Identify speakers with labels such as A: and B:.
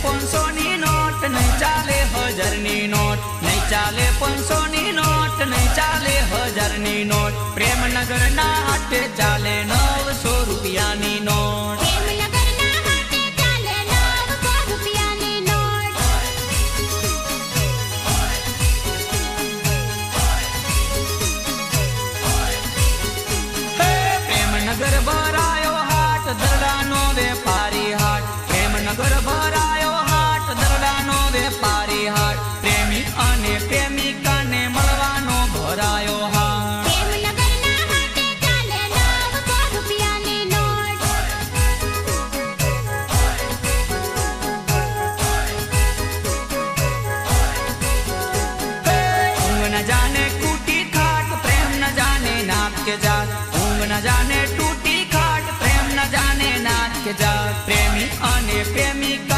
A: 500 ની નોટ, નહીં ચાલે 1000 ની નોટ, નહીં ચાલે 500 ની નોટ, નહીં ચાલે 1000 ની નોટ. પ્રેમનગર ના હાટે ચાલે 900 રૂપિયાની નોટ. પ્રેમનગર ભરાયો હાટ, દરડાનો વેપારી હાટ. પ્રેમનગર ભરાયો હાટ, દરડાનો વેપારી હાટ. પ્રેમી અને પ્રેમિકાને મળવાનો ભરાયો હાટ. ઊંઘ ન જાને કુટી ખાટ, પ્રેમ ન જાને નાક કે જાત. ઊંઘ ન જાને તૂટી ખાટ, પ્રેમ ન જાને નાક કે જાત. પ્રેમી અને પ્રેમિકા